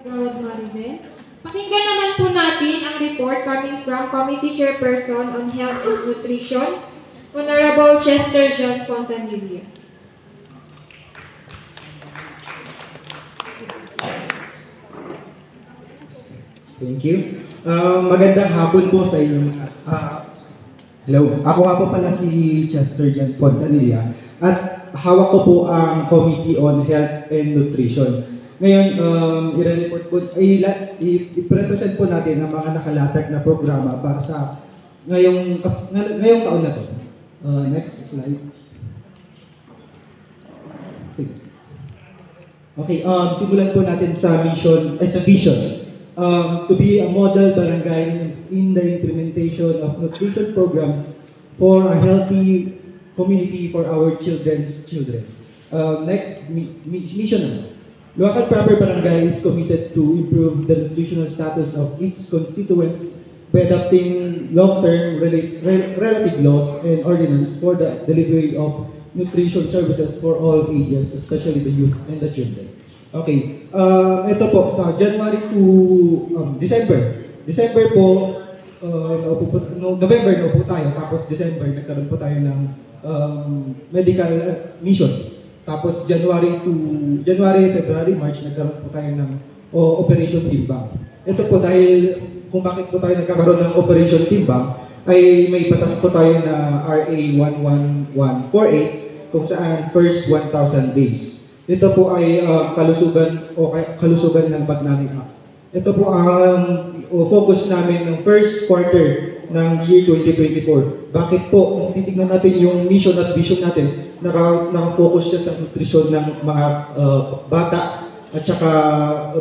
Gawad Maribel. Pakinggan naman po natin ang report coming from Committee Chairperson on Health and Nutrition, Honorable Chester John Fontanilla. Thank you. Magandang hapon po sa inyo. Hello, ako nga po pala si Chester John Fontanilla at hawak ko po ang Committee on Health and Nutrition. Ngayon, i-report po, i-represent po natin ang mga nakalatag na programa para sa ngayong taon na to. Next slide. Sige. Okay, simulan po natin sa vision. To be a model barangay in the implementation of nutrition programs for a healthy community for our children's children. Next, mission. Luacan Proper Barangay is committed to improve the nutritional status of its constituents by adopting long-term relative laws and ordinance for the delivery of nutrition services for all ages, especially the youth and the children. Okay, ito po, sa January to December. December po, November na po tayo, tapos December nagkaroon po tayo ng medical mission. Tapos January, February, March, nagkaroon po tayo ng Operation Timbang. Ito po dahil kung bakit po tayo nagkakaroon ng Operation Timbang, ay may batas po tayo na RA 11148 kung saan first 1,000 days. Ito po ay kalusugan ng Bagnani Act. Ito po ang focus namin ng first quarter ng year 2024. Bakit po? Kung titignan natin yung mission at vision natin, naka-focus siya sa nutrition ng mga bata at saka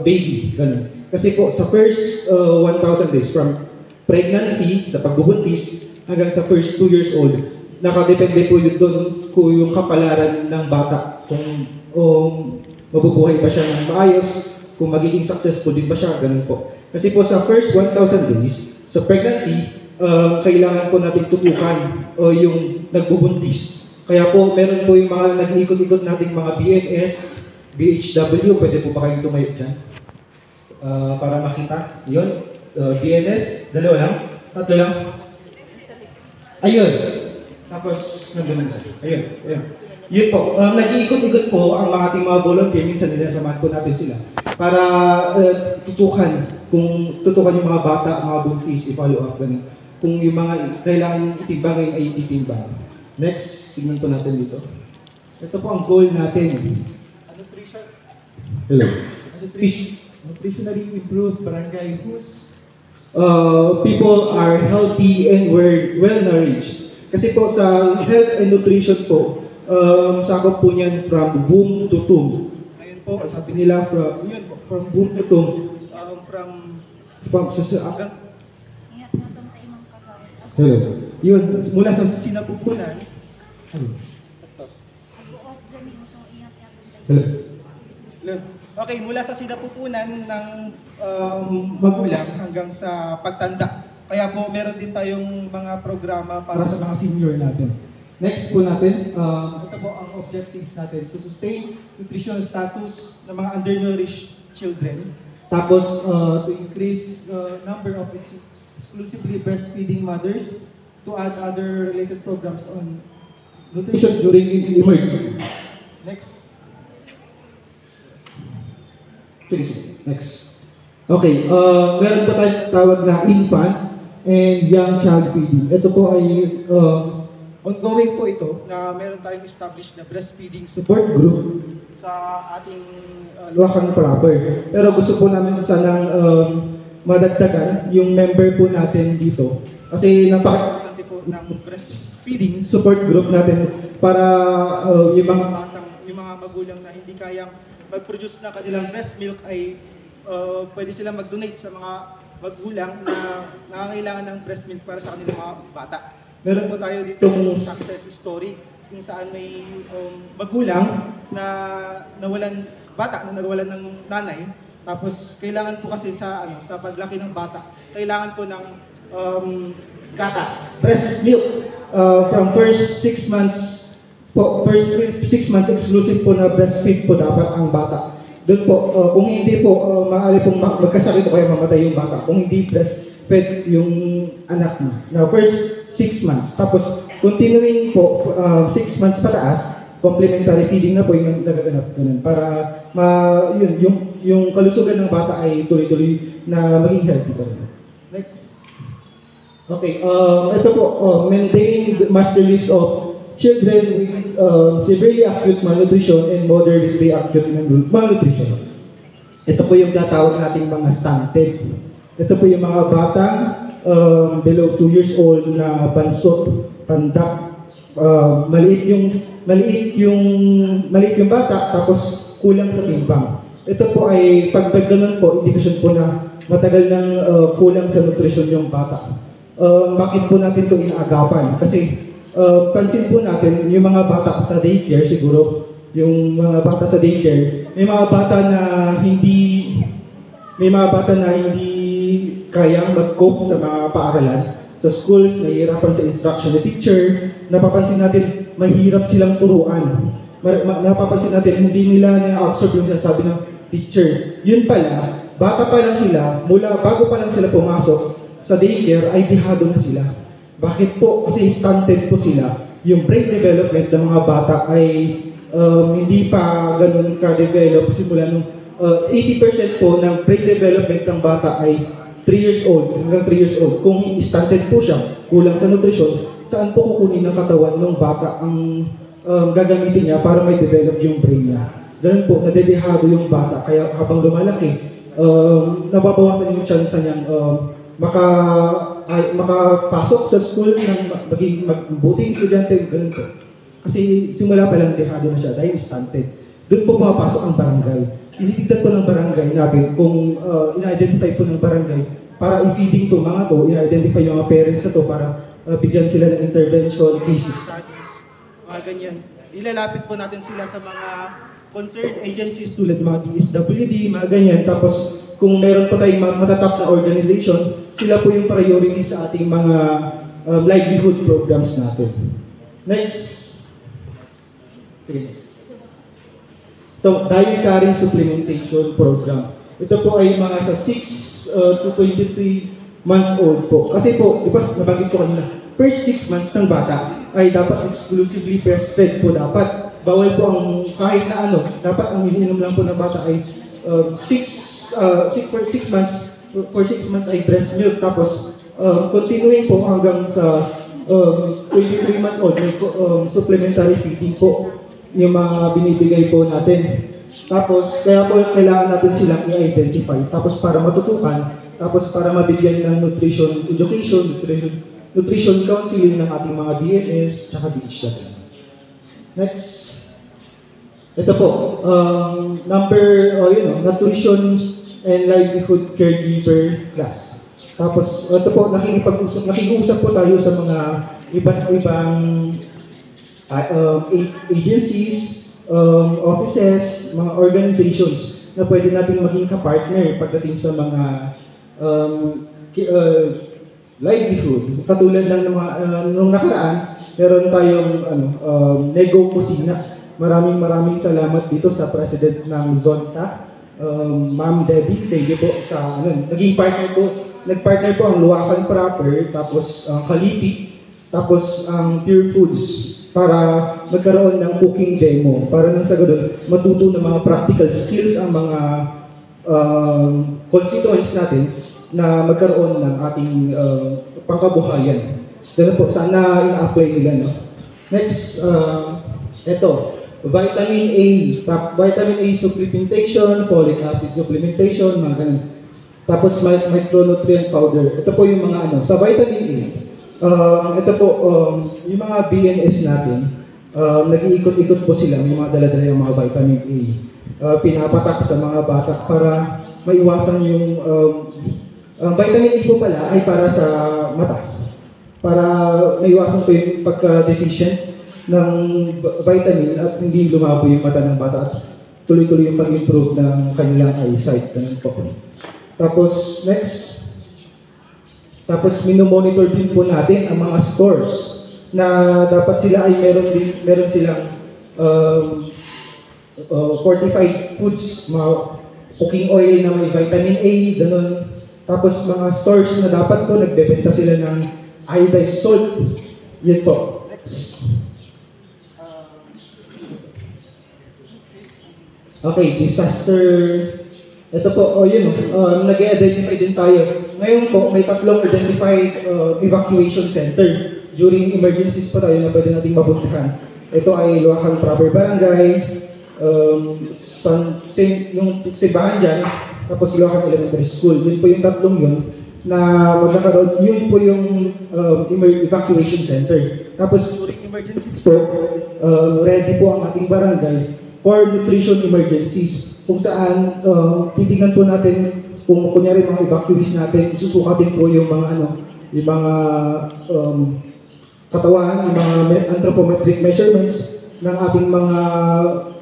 baby. Ganun. Kasi po sa first 1,000 days, from pregnancy, sa pagbubuntis, hanggang sa first 2 years old, nakadepende po yun doon kung yung kapalaran ng bata. Kung mabubuhay ba siya ng maayos, kung magiging successful din ba siya, ganun po. Kasi po sa first 1,000 days, sa pregnancy, kailangan po natin tutukan yung nagbubuntis. Kaya po, meron po yung mga nag-ikot-ikot nating mga BNS, BHW, pwede po ba kayong tumayo dyan? Para makita. Yun, BNS, dalawa lang, tatlo lang. Ayun. Tapos, nandun sa ayun. Yun po, nag-iikot-ikot po ang mga ating mga volunteer, minsan nilasamahan po natin sila, para tutukan yung mga bata, mga buntis, i-follow up, ganun. Kung yung mga kailangan itimbangin ay itimbang. Next, tignan po natin dito. Ito po ang goal natin. Nutrition. Hello. Nutritionally improved barangay whose people are healthy and well-nourished. Kasi po sa health and nutrition po, sakop po niyan from womb to tomb. Ngayon po, sabi nila from womb to tomb, hello. Yun, mula sa sinapupunan. Hello. Okay, mula sa sinapupunan ng magulang hanggang sa pagtanda. Kaya po, meron din tayong mga programa para sa mga senior natin. Next po natin, ito po ang objectives natin to sustain nutritional status ng mga undernourished children. Tapos, to increase number of exclusively breastfeeding mothers, to add other related programs on nutrition during emergency. Next. Please, next. Okay, meron pa tayong tawag na infant and young child feeding. Ito po ay ongoing po ito na meron tayong established na breastfeeding support group sa ating Luacan Proper. Pero gusto po namin sanang madagdagan yung member po natin dito. Kasi napaka-importante po ng breastfeeding support group natin para yung mga magulang na hindi kayang mag-produce na kanilang breast milk ay pwede silang mag-donate sa mga magulang na nangangailangan ng breast milk para sa kanilang mga bata. Meron po tayo dito success story kung saan may magulang na nawalan ng nanay, tapos kailangan po kasi sa paglaki ng bata, kailangan po ng gatas, breast milk from first 6 months po, first 6 months exclusive po na breastfeed po dapat ang bata. Doon po, kung hindi po, maaari pong magkasakit o kaya mamatay yung bata. Kung hindi breastfed yung anak mo. Now, first 6 months. Tapos, continuing po, 6 months pataas, complementary feeding na po yung nagaganap ganun. Para, yung kalusugan ng bata ay tuloy-tuloy na maging healthy pa rin. Next. Okay, ito po, maintain the master list of children with severely acute malnutrition and moderately acute malnutrition. Ito po yung tatawag nating mga stunted. Ito po yung mga batang below 2 years old na bansot, pandak, maliit yung bata tapos kulang sa timbang. Ito po ay pag ganun po, indikasyon po na matagal nang kulang sa nutrisyon yung bata. Bakit po natin ito inaagapan? Kasi pansin po natin, yung mga bata sa daycare, siguro, yung mga bata sa daycare, may mga bata na hindi kayang mag-cope sa mga paaralan. Sa schools, nahihirapan sa instruction ng teacher, napapansin natin, mahirap silang turuan. Napapansin natin, hindi nila na-absorb yung sinasabi ng teacher. Yun pala, bata pa lang sila, bago pa lang sila pumasok sa daycare, ay dihado na sila. Bakit po? Kasi stunted po sila. Yung brain development ng mga bata ay hindi pa ganun ka-develop. Simula nung 80% po ng brain development ng bata ay 3 years old, hanggang 3 years old. Kung stunted po siya, kulang sa nutrisyon, saan po kukunin ng katawan ng bata ang gagamitin niya para may develop yung brain niya? Ganun po, nadedehado yung bata. Kaya habang lumalaki, nababawasan yung chance niyang makapasok sa school ng maging mabuting estudyante, ganun po. Kasi simula pa lang dehado na siya dahil stunted. Doon po mapasok ang barangay. Initignan po ng barangay natin kung ina-identify po ng barangay para i-feeding to mga to, ina-identify yung mga parents na to para bigyan sila ng intervention, case studies, mga ganyan. Ilalapit po natin sila sa mga concerned agencies tulad mga DSWD, mga ganyan. Tapos kung meron pa tayong matatap na organization, sila po yung priority sa ating mga livelihood programs natin. Next. Okay, next. Ito, dietary supplementation program. Ito po ay mga sa 6 to 23 months old po. Kasi po, di ba, nabanggit ko kanina, first 6 months ng bata ay dapat exclusively breastfed po dapat. Bawal po ang kahit na ano, dapat ang iniinom lang po ng bata ay 6 months, for 6 months ay breast milk. Tapos, continuing po hanggang sa 23 months old, may supplementary feeding po yung mga binibigay po natin. Tapos, kaya po kailangan natin silang i-identify. Tapos, para matutukan, tapos para mabigyan ng nutrition education, nutrition counseling ng ating mga BNS, tsaka DHW. Next. Ito po, nutrition and livelihood caregiver class. Tapos, ito po, nakikiusap po tayo sa mga ibang agencies, offices, mga organizations na pwede natin maging kapartner pagdating sa mga livelihood. Katulad ng nung nakaraan, meron tayong Nego Kusina. Maraming salamat dito sa president ng Zonta, Ma'am Debbie. Thank you po sa nagpartner po ang Luwakan Proper, tapos Kalipi, tapos ang Pure Foods para magkaroon ng cooking demo. Para nang sa ganun, matuto ng mga practical skills ang mga constituents natin na magkaroon ng ating pangkabuhayan. Ganun po, sana ina-apply nila. No? Next, ito, vitamin A, vitamin A supplementation, folic acid supplementation, mga ganun. Tapos micronutrient powder. Ito po yung mga sa vitamin A. Ito po, yung mga BNS natin, nag-iikot-ikot po sila, may mga dala-dala yung mga vitamin A. Pinapatak sa mga bata para maiwasan yung vitamin A po pala ay para sa mata. Para maiwasan po yung pagka-deficient ng vitamin at hindi lumabo yung mata ng bata at tuloy-tuloy yung pag-improve ng kanilang eyesight. Ganun po. Tapos, next. Tapos minomonitor din po natin ang mga stores na dapat sila ay meron silang fortified foods, mga cooking oil na may vitamin A, ganun. Tapos mga stores na dapat po nagbebenta sila ng iodized salt. Yun po. Okay, disaster. Ito po, nag-identify din tayo. Ngayon po, may tatlong identified evacuation center. During emergencies po tayo na pwede nating mapuntahan. Ito ay Luacan Proper Barangay, yung simbahan dyan, tapos Luacan Elementary School. Yun po yung tatlong yun na magkakaroon, yun po yung evacuation center. Tapos during emergencies po, ready po ang ating barangay for nutrition emergencies, kung saan titignan po natin kung kunyari mga evacuees natin, susukatin po yung mga yung mga katawan, yung mga anthropometric measurements ng ating mga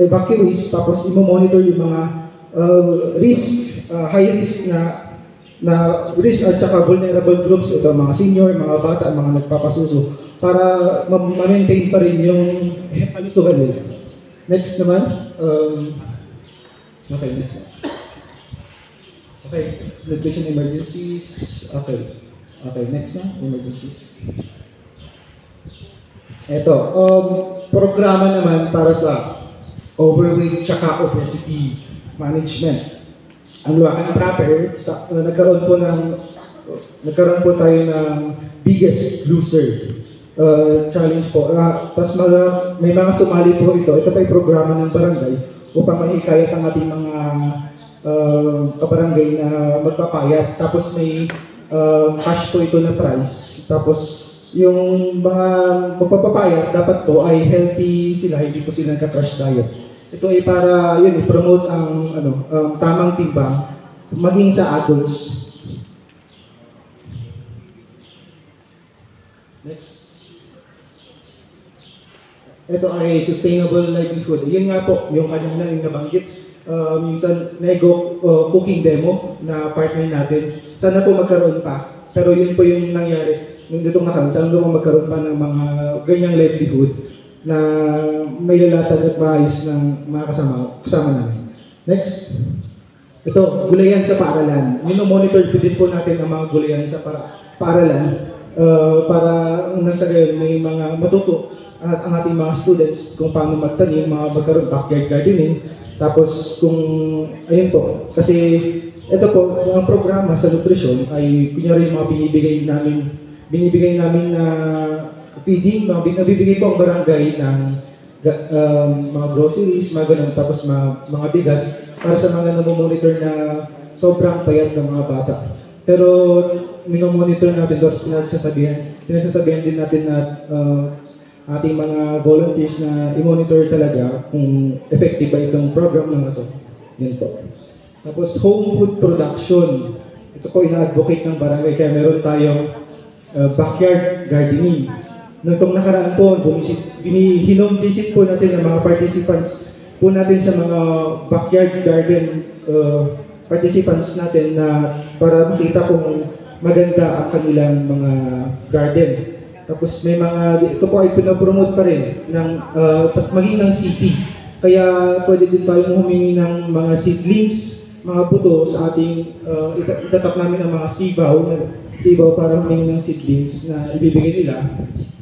evacuees, tapos i-monitor yung mga high risk na risk at saka vulnerable groups, ito mga senior, mga bata, mga nagpapasuso, para ma-maintain pa rin yung kalusugan nila. Next naman. Okay, next. Okay, nutrition emergencies. Okay, next na, emergencies. Ito, programa naman para sa overweight tsaka obesity management. Ang Luacan Proper, nagkaroon po tayo ng biggest loser challenge po. Tapos may mga sumali po ito. Ito pa yung programa ng barangay upang mahikayat ang ating mga kabarangay na magpapayat. Tapos may cash po ito na prize. Tapos yung mga magpapapayat dapat po ay healthy sila, hindi po sila nagka-crash diet. Ito ay para i-promote ang tamang timbang maging sa adults. Next. Ito ay sustainable livelihood. Yun nga po, yung kanina yung nabanggit, minsan nego cooking demo na partner natin. Sana po magkaroon pa. Pero yun po yung nangyari. Nung ditong nakaraan, sana po magkaroon pa ng mga ganyang livelihood na may lalatag at maayos ng mga kasama namin. Next. Ito, gulayan sa paaralan. Monitor din po natin ang mga gulayan sa paaralan para nasa gayon may mga matuto ang ating mga students kung paano magtanim, magkaroon backyard gardening. Tapos ayun po, kasi ito po, ang programa sa nutrition ay kunyari yung mga binibigay namin na feeding, nabibigay po ang barangay ng mga groceries, mga ganun, tapos mga bigas para sa mga namomonitor na sobrang payat ng mga bata. Pero minomonitor natin, tapos pinagsasabihan din natin na ating mga volunteers na i-monitor talaga kung effective ba itong program na ito. Yan po. Tapos home food production. Ito po ina-advocate ng barangay kaya meron tayong backyard gardening. Nung itong nakaraan po, hinome visit po natin ang mga participants po natin sa mga backyard garden participants natin na para makita kung maganda ang kanilang mga garden. Tapos may ito po ay pinapromote pa rin ng maging ng city. Kaya pwede din tayong humingi ng mga seedlings, mga buto sa ating, itatap namin ang mga sibaw para humingi ng seedlings na ibibigay nila.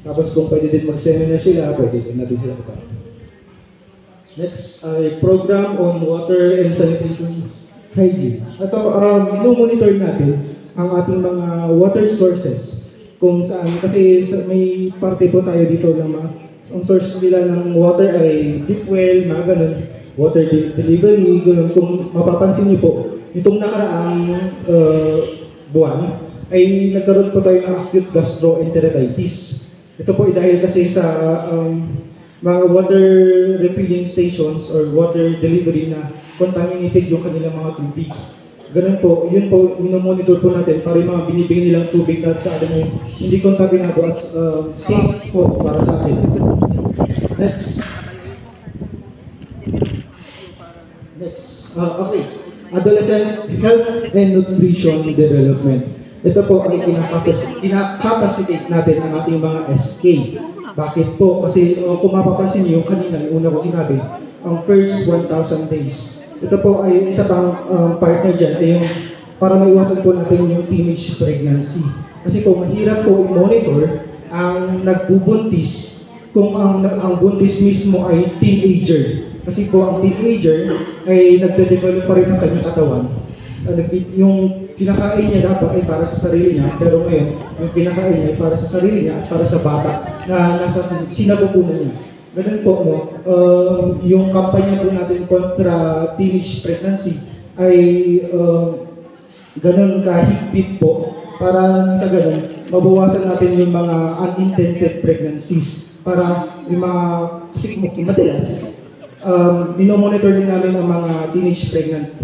Tapos kung pwede din mag-seminar sila, pwede din natin sila ito. Next ay program on water and sanitation hygiene. Ito, monitor natin ang ating mga water sources. Kung saan, kasi may parte po tayo dito na ang source nila ng water ay deep well, mga ganun, water delivery, ganun. Kung mapapansin niyo po, itong nakaraang buwan, ay nagkaroon po tayo ng acute gastroenteritis. Ito po ay dahil kasi sa mga water refilling stations or water delivery na contaminated yung kanilang mga tubig. Ganun po, yun po, minomonitor po natin para yung mga binibigay nilang tubig na sa atin ay hindi kontaminado at safe po para sa atin. Next. Okay. Adolescent Health and Nutrition Development. Ito po ay kinakapacitate natin ang ating mga SK. Bakit po? Kasi kung mapapansin niyo, kanina, yung una ko sinabi, ang first 1,000 days. Ito po ay isa pang partner dyan ay yung para maiwasan po natin yung teenage pregnancy. Kasi po mahirap po i-monitor ang nagbubuntis kung ang buntis mismo ay teenager. Kasi po ang teenager ay nagde-develop pa rin ang kanyang katawan. Yung kinakain niya dapat ay para sa sarili niya, pero ngayon, yung kinakain niya ay para sa sarili niya at para sa bata na nasa sinapupunan niya. Ganun po, no? Yung kampanya po natin kontra teenage pregnancy ay ganun kahigpit po para sa ganun, mabawasan natin yung mga unintended pregnancies para yung mga, kasi madalas, minomonitor din namin ang mga teenage pregnant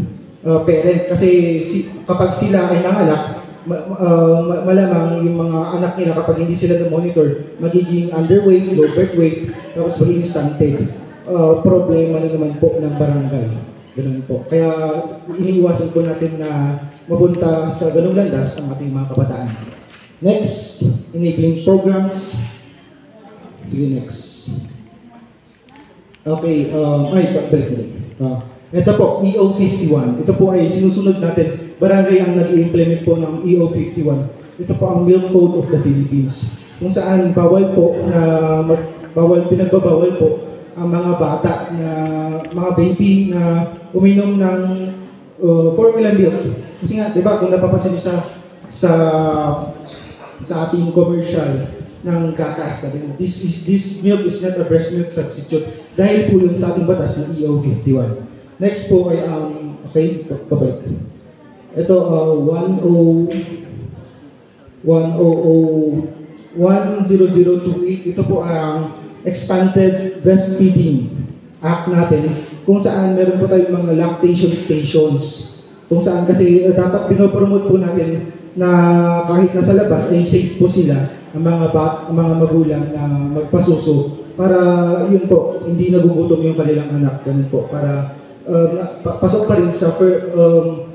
parent kasi kapag sila ay nanganak, malamang yung mga anak nila kapag hindi sila na-monitor, magiging underweight, low birth weight, tapos magiging stunted. Problema na naman po ng barangay. Ganun po. Kaya iniiwasan po natin na mabunta sa ganung landas ang ating mga kabataan. Next, enabling programs. Sige, next. Okay, balik. Ito po, EO51. Ito po ay sinusunod natin. Barangay ang nag-implement po ng EO51. Ito po ang Milk Code of the Philippines. Kung saan bawal po pinagbabawal po ang mga bata na mga baby na uminom ng formula milk. Kasi nga, di ba, kung napapansin niyo sa ating commercial ng gatas, sabi mo, this milk is not a breast milk substitute. Dahil po yun sa ating batas ng EO51. Next po ay okay, pabalik. Ito, 10028. Ito po ang Expanded Breastfeeding Act natin, kung saan meron po tayong mga lactation stations. Kung saan kasi dapat pinopromote po natin na kahit nasa labas ay safe po sila ang mga magulang na magpasuso para yun po, hindi nagugutom yung kanilang anak. Ganun po, para pasok pa rin sa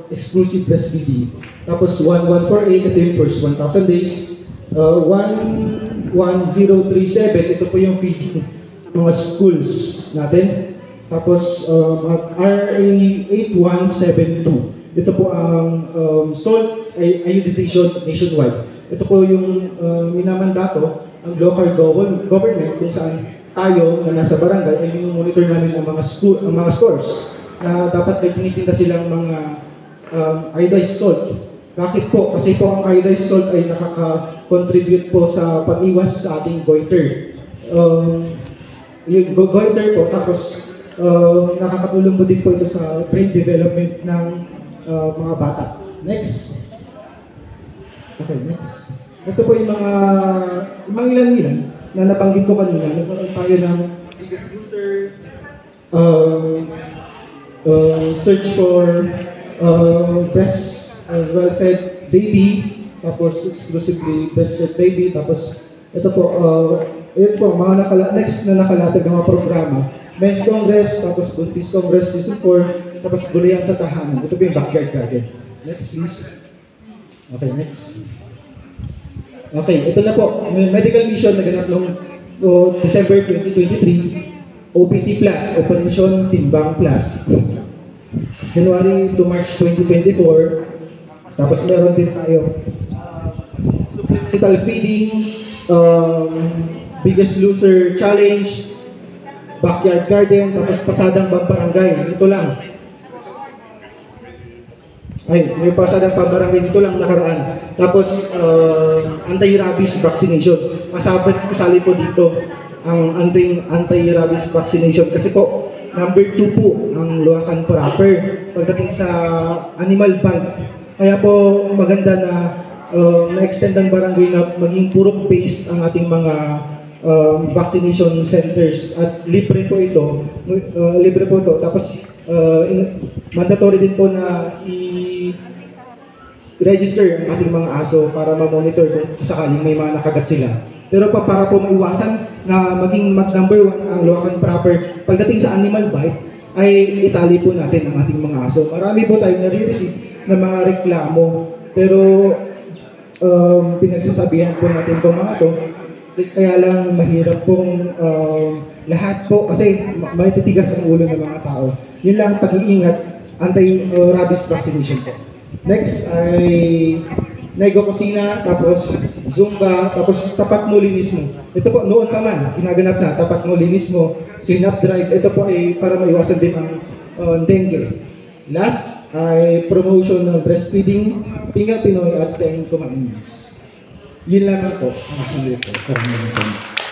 exclusive breastfeeding. Tapos 1148, ito yung first 1,000 days. 11037, ito po yung feeding sa mga schools natin. Tapos RA 8172, ito po ang salt iodization nationwide. Ito po yung minamandato ang local government kung saan tayo na nasa barangay ay monitor namin ang mga stores na dapat may tinitinda silang mga iodized salt. Bakit po? Kasi po ang iodized salt ay nakaka-contribute po sa pag-iwas sa ating goiter. Yung goiter po, tapos nakakatulong po din po ito sa brain development ng mga bata. Next. Okay, next. Ito po yung mga ilan na nabanggit ko kanina. Nagkaroon tayo ng biggest user, search for breast well-fed baby, tapos exclusively breastfed baby, tapos ito po, yun po, mga next na nakalatag ng mga programa. Men's Congress, tapos Buntis Congress, Season 4, tapos Gulayan sa Tahanan. Ito po yung backyard garden. Next, please. Okay, next. Okay, ito na po. Medical mission na ganap noong December 2023. OPT Plus, Operation Timbang Plus. January to March 2024. Tapos meron din tayo supplemental feeding, biggest loser challenge, backyard garden, tapos pasadang barangay. Ito lang. Ay, may pasadang barangay dito lang nakaraan. Tapos anti-rabies vaccination. Kasali po dito ang anti-rabies vaccination kasi po number 2 po ang Luacan proper pagdating sa animal band. Kaya po maganda na na-extend ang barangay na maging puro based ang ating mga vaccination centers at libre po ito. Libre po ito. Tapos mandatory din po na i-register ang ating mga aso para ma-monitor kung sakaling may mga nakagat sila. Pero para po maiwasan na maging number 1 ang Luacan proper pagdating sa animal bite, ay itali po natin ang ating mga aso. Marami po tayong nare-receive na mga reklamo, pero pinagsasabihan po natin itong mga to Kaya lang mahirap pong lahat po kasi may titigas ang ulo ng mga tao. Yun lang pag-iingat, anti-rabies vaccination po. Next ay Nego Kusina, tapos Zumba, tapos tapat mo linis mo. Ito po, noon pa man, ginaganap na, tapat mo linis mo, clean up drive. Ito po ay para maiwasan din ang dengue. Last ay promotion ng breastfeeding, Pinga Pinoy at 10 Kumain Mas. Yun lang po ang aking report. Maraming salamat.